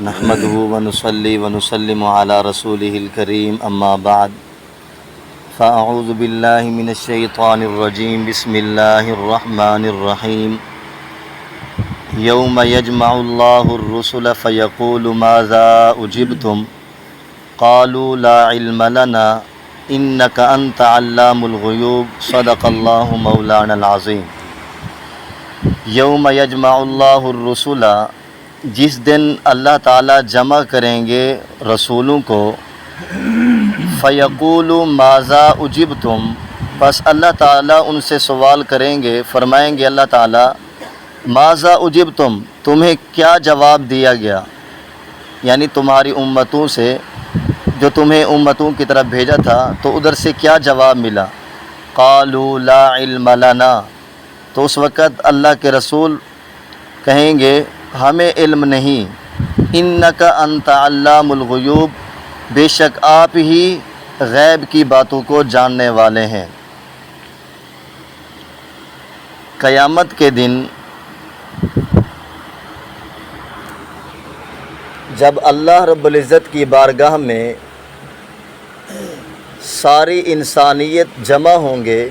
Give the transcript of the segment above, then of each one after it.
نحمده ونصلي ونسلم على رسوله الكريم اما بعد فاعوذ بالله من الشيطان الرجيم بسم الله الرحمن الرحيم يوم يجمع الله الرسل فيقول ماذا أجبتم قالوا لا علم لنا إنك أنت علام الغيوب صدق الله مولانا العظيم۔ یوم یجمع اللہ الرسل، جس دن اللہ تعالیٰ جمع کریں گے رسولوں کو، فیقول ماذا اجبتم، پس اللہ تعالیٰ ان سے سوال کریں گے، فرمائیں گے اللہ تعالیٰ ماذا اجبتم، تمہیں کیا جواب دیا گیا، یعنی تمہاری امتوں سے جو تمہیں امتوں کی طرف بھیجا تھا تو ادھر سے کیا جواب ملا۔ قالوا لا علم لنا، تو اس وقت اللہ کے رسول کہیں گے ہمیں علم نہیں، انک انت علام الغیوب، بے شک آپ ہی غیب کی باتوں کو جاننے والے ہیں۔ قیامت کے دن جب اللہ رب العزت کی بارگاہ میں ساری انسانیت جمع ہوں گے،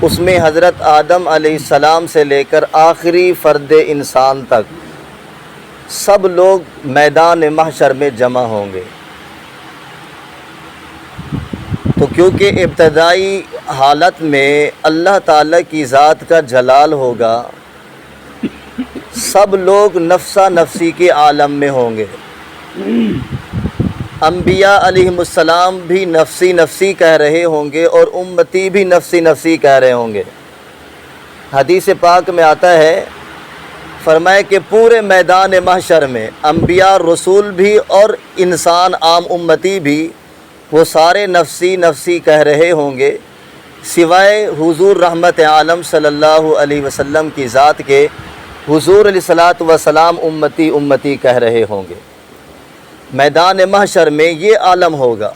اس میں حضرت آدم علیہ السلام سے لے کر آخری فرد انسان تک سب لوگ میدان محشر میں جمع ہوں گے، تو کیونکہ ابتدائی حالت میں اللہ تعالیٰ کی ذات کا جلال ہوگا، سب لوگ نفسا نفسی کے عالم میں ہوں گے۔ انبیاء علیہم السلام بھی نفسی نفسی کہہ رہے ہوں گے اور امتی بھی نفسی نفسی کہہ رہے ہوں گے۔ حدیث پاک میں آتا ہے، فرمائے کہ پورے میدان محشر میں انبیاء رسول بھی اور انسان عام امتی بھی وہ سارے نفسی نفسی کہہ رہے ہوں گے، سوائے حضور رحمت عالم صلی اللہ علیہ وسلم کی ذات کے، حضور علیہ الصلاۃ والسلام امتی امتی کہہ رہے ہوں گے۔ میدان محشر میں یہ عالم ہوگا،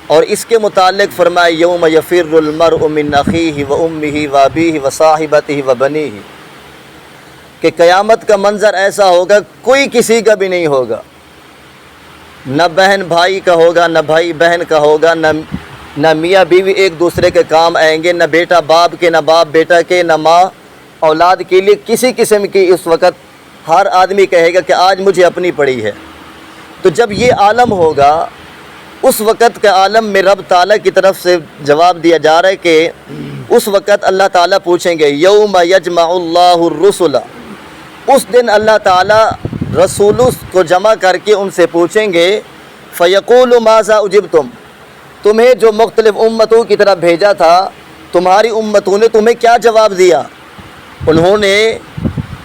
اور اس کے متعلق فرمائے یوم یفر المرء من اخیہ و امہ و ابیہ و صاحبتہ و بنیہ، کہ قیامت کا منظر ایسا ہوگا کوئی کسی کا بھی نہیں ہوگا، نہ بہن بھائی کا ہوگا، نہ بھائی بہن کا ہوگا، نہ میاں بیوی ایک دوسرے کے کام آئیں گے، نہ بیٹا باپ کے، نہ باپ بیٹا کے، نہ ماں اولاد کے لیے کسی قسم کی۔ اس وقت ہر آدمی کہے گا کہ آج مجھے اپنی پڑی ہے۔ تو جب یہ عالم ہوگا، اس وقت کے عالم میں رب تعالیٰ کی طرف سے جواب دیا جا رہا ہے کہ اس وقت اللہ تعالیٰ پوچھیں گے یوم یجمع اللہ الرسل، اس دن اللہ تعالیٰ رسولوں کو جمع کر کے ان سے پوچھیں گے، فیقول ماذا اجبتم، تمہیں جو مختلف امتوں کی طرف بھیجا تھا، تمہاری امتوں نے تمہیں کیا جواب دیا، انہوں نے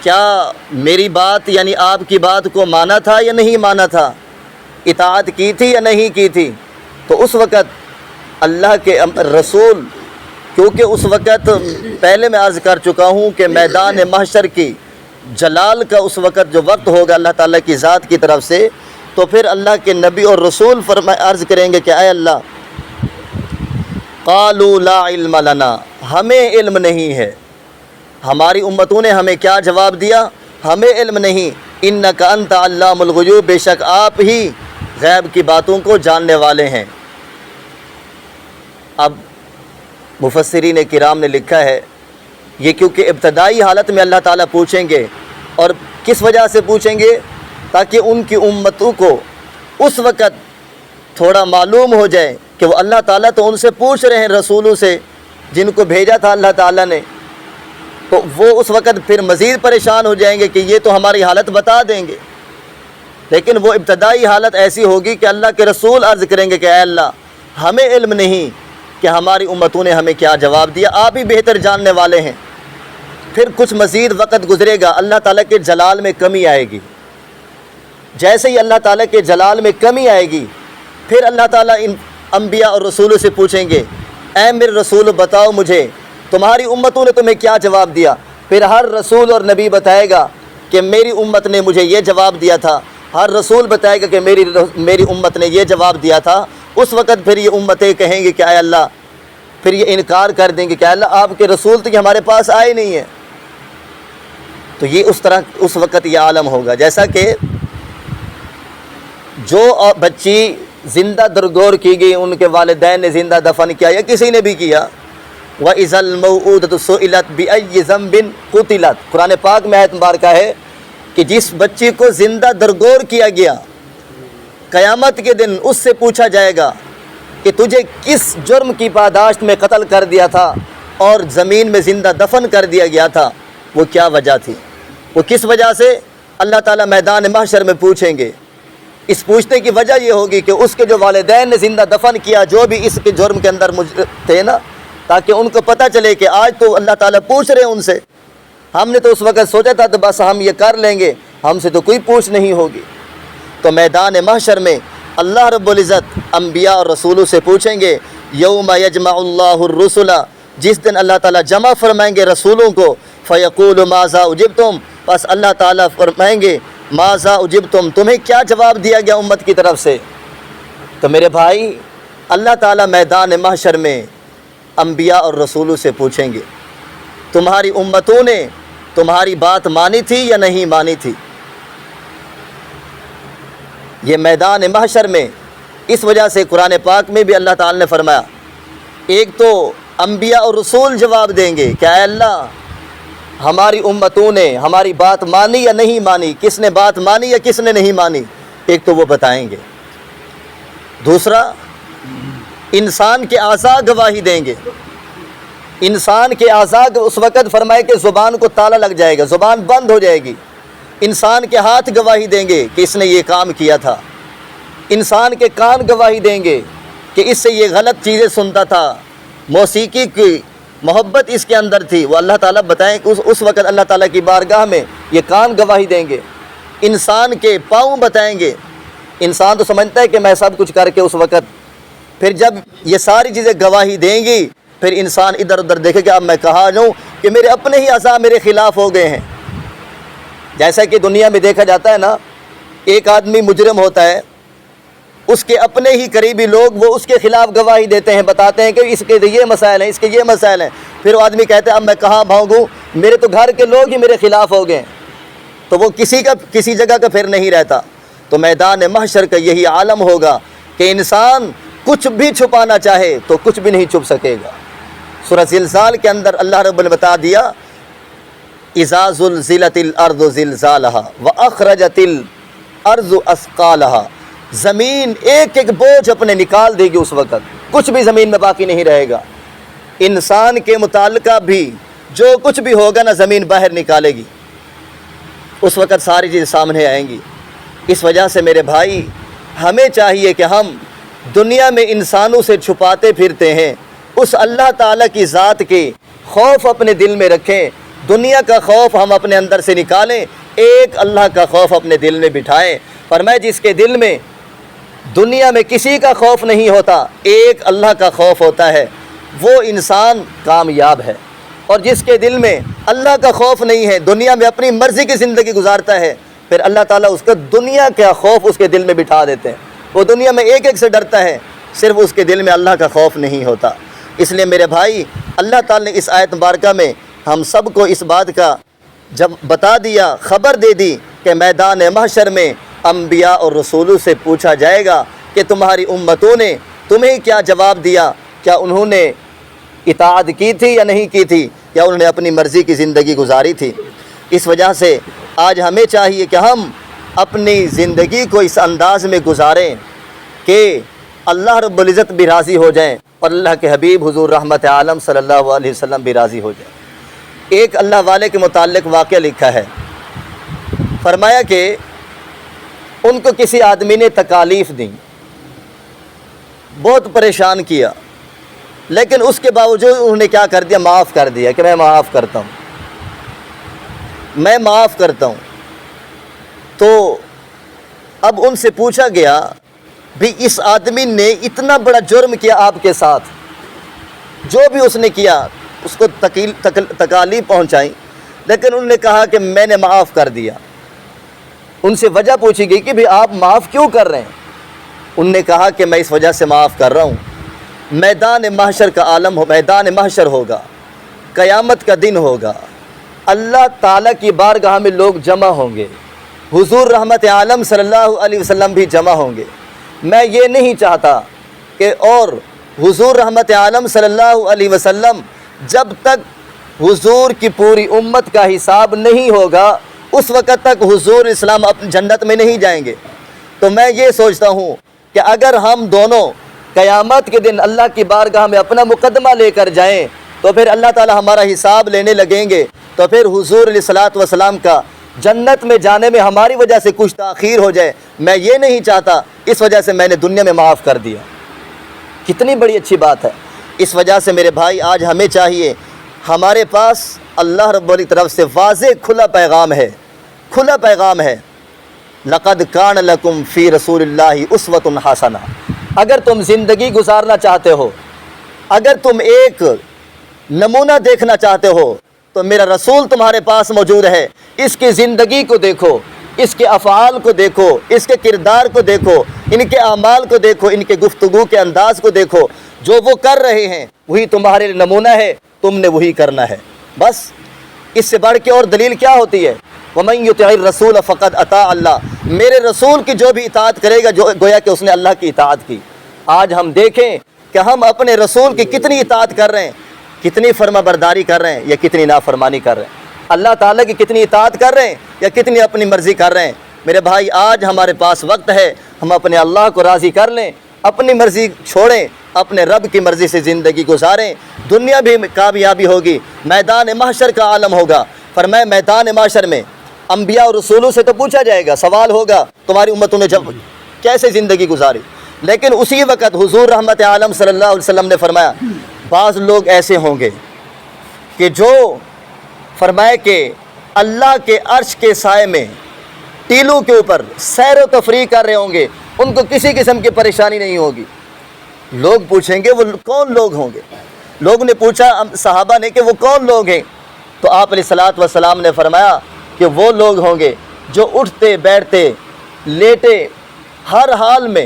کیا میری بات یعنی آپ کی بات کو مانا تھا یا نہیں مانا تھا، اطاعت کی تھی یا نہیں کی تھی۔ تو اس وقت اللہ کے رسول، کیونکہ اس وقت پہلے میں عرض کر چکا ہوں کہ میدان محشر کی جلال کا اس وقت جو وقت ہوگا اللہ تعالیٰ کی ذات کی طرف سے، تو پھر اللہ کے نبی اور رسول عرض کریں گے کہ اے اللہ، قالوا لا علم لنا، ہمیں علم نہیں ہے۔ ہماری امتوں نے ہمیں کیا جواب دیا، ہمیں علم نہیں، انک انت علام الغیوب، بے شک آپ ہی غیب کی باتوں کو جاننے والے ہیں۔ اب مفسرین کرام نے لکھا ہے، یہ کیونکہ ابتدائی حالت میں اللہ تعالیٰ پوچھیں گے، اور کس وجہ سے پوچھیں گے، تاکہ ان کی امتوں کو اس وقت تھوڑا معلوم ہو جائے کہ وہ اللہ تعالیٰ تو ان سے پوچھ رہے ہیں، رسولوں سے جن کو بھیجا تھا اللہ تعالیٰ نے، تو وہ اس وقت پھر مزید پریشان ہو جائیں گے کہ یہ تو ہماری حالت بتا دیں گے۔ لیکن وہ ابتدائی حالت ایسی ہوگی کہ اللہ کے رسول عرض کریں گے کہ اے اللہ، ہمیں علم نہیں کہ ہماری امتوں نے ہمیں کیا جواب دیا، آپ ہی بہتر جاننے والے ہیں۔ پھر کچھ مزید وقت گزرے گا، اللہ تعالیٰ کے جلال میں کمی آئے گی۔ جیسے ہی اللہ تعالیٰ کے جلال میں کمی آئے گی، پھر اللہ تعالیٰ ان انبیاء اور رسولوں سے پوچھیں گے، اے میرے رسول بتاؤ مجھے تمہاری امتوں نے تمہیں کیا جواب دیا۔ پھر ہر رسول اور نبی بتائے گا کہ میری امت نے مجھے یہ جواب دیا تھا، ہر رسول بتائے گا کہ میری امت نے یہ جواب دیا تھا۔ اس وقت پھر یہ امتیں کہیں گے کہ اے اللہ، پھر یہ انکار کر دیں گے کہ اے اللہ آپ کے رسول تو ہمارے پاس آئے نہیں ہیں۔ تو یہ اس وقت یہ عالم ہوگا جیسا کہ جو بچی زندہ درگور کی گئی، ان کے والدین نے زندہ دفن کیا یا کسی نے بھی کیا، وَإِذَا الْمَوْءُودَةُ سُئِلَتْ بِأَيِّ ذَنبٍ قُتِلَتْ، قرآن پاک میں آیت مبارکہ ہے کہ جس بچی کو زندہ درگور کیا گیا، قیامت کے دن اس سے پوچھا جائے گا کہ تجھے کس جرم کی پاداشت میں قتل کر دیا تھا اور زمین میں زندہ دفن کر دیا گیا تھا، وہ کیا وجہ تھی، وہ کس وجہ سے، اللہ تعالیٰ میدان محشر میں پوچھیں گے۔ اس پوچھنے کی وجہ یہ ہوگی کہ اس کے جو والدین نے زندہ دفن کیا، جو بھی اس کے جرم کے اندر تھے نا، تاکہ ان کو پتہ چلے کہ آج تو اللہ تعالیٰ پوچھ رہے ہیں ان سے، ہم نے تو اس وقت سوچا تھا تو بس ہم یہ کر لیں گے، ہم سے تو کوئی پوچھ نہیں ہوگی۔ تو میدان محشر میں اللہ رب العزت انبیاء اور رسولوں سے پوچھیں گے، یوم یجمع اللہ الرسل، جس دن اللہ تعالیٰ جمع فرمائیں گے رسولوں کو، فیقول ماذا اجبتم، بس اللہ تعالیٰ فرمائیں گے ماذا اجبتم، تمہیں کیا جواب دیا گیا امت کی طرف سے۔ تو میرے بھائی، اللہ تعالیٰ میدان محشر میں انبیاء اور رسولوں سے پوچھیں گے تمہاری امتوں نے تمہاری بات مانی تھی یا نہیں مانی تھی۔ یہ میدان محشر میں اس وجہ سے قرآن پاک میں بھی اللہ تعالیٰ نے فرمایا، ایک تو انبیاء اور رسول جواب دیں گے کہ اے اللہ ہماری امتوں نے ہماری بات مانی یا نہیں مانی، کس نے بات مانی یا کس نے نہیں مانی، ایک تو وہ بتائیں گے۔ دوسرا، انسان کے اعضاء گواہی دیں گے۔ انسان کے اعضاء اس وقت فرمائے کہ زبان کو تالا لگ جائے گا، زبان بند ہو جائے گی۔ انسان کے ہاتھ گواہی دیں گے کہ اس نے یہ کام کیا تھا۔ انسان کے کان گواہی دیں گے کہ اس سے یہ غلط چیزیں سنتا تھا، موسیقی کی محبت اس کے اندر تھی، وہ اللہ تعالیٰ بتائیں کہ اس وقت اللہ تعالیٰ کی بارگاہ میں یہ کان گواہی دیں گے۔ انسان کے پاؤں بتائیں گے۔ انسان تو سمجھتا ہے کہ میں سب کچھ کر کے اس وقت، پھر جب یہ ساری چیزیں گواہی دیں گی، پھر انسان ادھر ادھر دیکھے کہ اب میں کہاں جاؤں کہ میرے اپنے ہی اعضاء میرے خلاف ہو گئے ہیں۔ جیسا کہ دنیا میں دیکھا جاتا ہے نا، ایک آدمی مجرم ہوتا ہے، اس کے اپنے ہی قریبی لوگ وہ اس کے خلاف گواہی دیتے ہیں، بتاتے ہیں کہ اس کے یہ مسائل ہیں، اس کے یہ مسائل ہیں، پھر وہ آدمی کہتا ہے اب میں کہاں بھاگوں، میرے تو گھر کے لوگ ہی میرے خلاف ہو گئے، تو وہ کسی جگہ کا پھر نہیں رہتا۔ تو میدان محشر کا یہی عالم ہوگا کہ انسان کچھ بھی چھپانا چاہے تو کچھ بھی نہیں چھپ سکے گا۔ سورہ زلزال کے اندر اللہ رب نے بتا دیا، اذا زلزلت الارض زلزالها واخرجت الارض اثقالها، زمین ایک ایک بوجھ اپنے نکال دے گی، اس وقت کچھ بھی زمین میں باقی نہیں رہے گا۔ انسان کے متعلقہ بھی جو کچھ بھی ہوگا نا، زمین باہر نکالے گی، اس وقت ساری چیزیں سامنے آئیں گی۔ اس وجہ سے میرے بھائی، ہمیں چاہیے کہ ہم دنیا میں انسانوں سے چھپاتے پھرتے ہیں، اس اللہ تعالیٰ کی ذات کے خوف اپنے دل میں رکھیں، دنیا کا خوف ہم اپنے اندر سے نکالیں، ایک اللہ کا خوف اپنے دل میں بٹھائیں۔ فرمایا جس کے دل میں دنیا میں کسی کا خوف نہیں ہوتا، ایک اللہ کا خوف ہوتا ہے، وہ انسان کامیاب ہے۔ اور جس کے دل میں اللہ کا خوف نہیں ہے، دنیا میں اپنی مرضی کی زندگی گزارتا ہے، پھر اللہ تعالیٰ اس کا دنیا کا خوف اس کے دل میں بٹھا دیتے ہیں، وہ دنیا میں ایک ایک سے ڈرتا ہے، صرف اس کے دل میں اللہ کا خوف نہیں ہوتا۔ اس لیے میرے بھائی، اللہ تعالیٰ نے اس آیت مبارکہ میں ہم سب کو اس بات کا جب بتا دیا، خبر دے دی کہ میدان محشر میں انبیاء اور رسولوں سے پوچھا جائے گا کہ تمہاری امتوں نے تمہیں کیا جواب دیا، کیا انہوں نے اطاعت کی تھی یا نہیں کی تھی، یا انہوں نے اپنی مرضی کی زندگی گزاری تھی۔ اس وجہ سے آج ہمیں چاہیے کہ ہم اپنی زندگی کو اس انداز میں گزاریں کہ اللہ رب العزت بھی راضی ہو جائیں اور اللہ کے حبیب حضور رحمت عالم صلی اللہ علیہ وسلم بھی راضی ہو جائیں۔ ایک اللہ والے کے متعلق واقعہ لکھا ہے، فرمایا کہ ان کو کسی آدمی نے تکالیف دی، بہت پریشان کیا، لیکن اس کے باوجود انہوں نے کیا کر دیا، معاف کر دیا کہ میں معاف کرتا ہوں، میں معاف کرتا ہوں۔ تو اب ان سے پوچھا گیا بھی اس آدمی نے اتنا بڑا جرم کیا آپ کے ساتھ، جو بھی اس نے کیا اس کو تکالیف پہنچائی، لیکن انہوں نے کہا کہ میں نے معاف کر دیا۔ ان سے وجہ پوچھی گئی کہ بھی آپ معاف کیوں کر رہے ہیں؟ انہوں نے کہا کہ میں اس وجہ سے معاف کر رہا ہوں، میدان محشر کا عالم ہو، میدان محشر ہوگا، قیامت کا دن ہوگا، اللہ تعالیٰ کی بارگاہ میں لوگ جمع ہوں گے، حضور رحمت عالم صلی اللہ علیہ وسلم بھی جمع ہوں گے۔ میں یہ نہیں چاہتا کہ اور حضور رحمت عالم صلی اللہ علیہ وسلم جب تک حضور کی پوری امت کا حساب نہیں ہوگا اس وقت تک حضور اسلام اپنی جنت میں نہیں جائیں گے۔ تو میں یہ سوچتا ہوں کہ اگر ہم دونوں قیامت کے دن اللہ کی بارگاہ میں اپنا مقدمہ لے کر جائیں تو پھر اللہ تعالی ہمارا حساب لینے لگیں گے، تو پھر حضور علیہ الصلوۃ والسلام کا جنت میں جانے میں ہماری وجہ سے کچھ تاخیر ہو جائے، میں یہ نہیں چاہتا، اس وجہ سے میں نے دنیا میں معاف کر دیا۔ کتنی بڑی اچھی بات ہے۔ اس وجہ سے میرے بھائی آج ہمیں چاہیے، ہمارے پاس اللہ رب العزت کی طرف سے واضح کھلا پیغام ہے، کھلا پیغام ہے، لقد کان لکم فی رسول اللہ اسوۃ حسنہ۔ اگر تم زندگی گزارنا چاہتے ہو، اگر تم ایک نمونہ دیکھنا چاہتے ہو تو میرا رسول تمہارے پاس موجود ہے۔ اس کی زندگی کو دیکھو، اس کے افعال کو دیکھو، اس کے کردار کو دیکھو، ان کے اعمال کو دیکھو، ان کے گفتگو کے انداز کو دیکھو، جو وہ کر رہے ہیں وہی تمہارے نمونہ ہے، تم نے وہی کرنا ہے۔ بس اس سے بڑھ کے اور دلیل کیا ہوتی ہے؟ وَمَن يُطِعِ الرَّسُولَ فَقَدْ أَطَاعَ اللَّهَ، میرے رسول کی جو بھی اطاعت کرے گا گویا کہ اس نے اللہ کی اطاعت کی۔ آج ہم دیکھیں کہ ہم اپنے رسول کی کتنی اطاعت کر رہے ہیں، کتنی فرما برداری کر رہے ہیں یا کتنی نافرمانی کر رہے ہیں، اللہ تعالیٰ کی کتنی اطاعت کر رہے ہیں یا کتنی اپنی مرضی کر رہے ہیں۔ میرے بھائی آج ہمارے پاس وقت ہے، ہم اپنے اللہ کو راضی کر لیں، اپنی مرضی چھوڑیں، اپنے رب کی مرضی سے زندگی گزاریں، دنیا بھی کامیابی ہوگی، میدان محشر کا عالم ہوگا۔ فرمایا میدان محشر میں انبیاء اور رسولوں سے تو پوچھا جائے گا، سوال ہوگا تمہاری امتوں نے جب کیسے زندگی گزاری، لیکن اسی وقت حضور رحمت عالم صلی اللہ علیہ وسلم نے فرمایا بعض لوگ ایسے ہوں گے کہ جو فرمائے کہ اللہ کے عرش کے سائے میں ٹیلوں کے اوپر سیر و تفریح کر رہے ہوں گے، ان کو کسی قسم کی پریشانی نہیں ہوگی۔ لوگ پوچھیں گے وہ کون لوگ ہوں گے؟ لوگوں نے پوچھا صحابہ نے کہ وہ کون لوگ ہیں؟ تو آپ علیہ الصلوۃ والسلام نے فرمایا کہ وہ لوگ ہوں گے جو اٹھتے بیٹھتے لیٹے ہر حال میں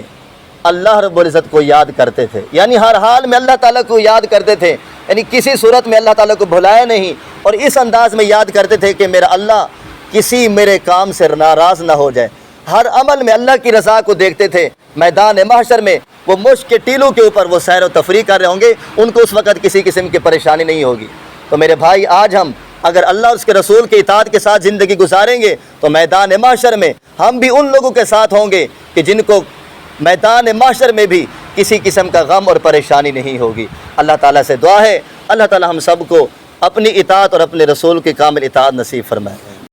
اللہ رب العزت کو یاد کرتے تھے، یعنی ہر حال میں اللہ تعالیٰ کو یاد کرتے تھے، یعنی کسی صورت میں اللہ تعالیٰ کو بھلایا نہیں، اور اس انداز میں یاد کرتے تھے کہ میرا اللہ کسی میرے کام سے ناراض نہ ہو جائے۔ ہر عمل میں اللہ کی رضا کو دیکھتے تھے۔ میدان محشر میں وہ مشک کے ٹیلوں کے اوپر وہ سیر و تفریح کر رہے ہوں گے، ان کو اس وقت کسی قسم کی پریشانی نہیں ہوگی۔ تو میرے بھائی آج ہم اگر اللہ اور اس کے رسول کی اطاعت کے ساتھ زندگی گزاریں گے تو میدان محشر میں ہم بھی ان لوگوں کے ساتھ ہوں گے کہ جن کو میدان محشر میں بھی کسی قسم کا غم اور پریشانی نہیں ہوگی۔ اللہ تعالیٰ سے دعا ہے اللہ تعالیٰ ہم سب کو اپنی اطاعت اور اپنے رسول کی کامل اطاعت نصیب فرمائے۔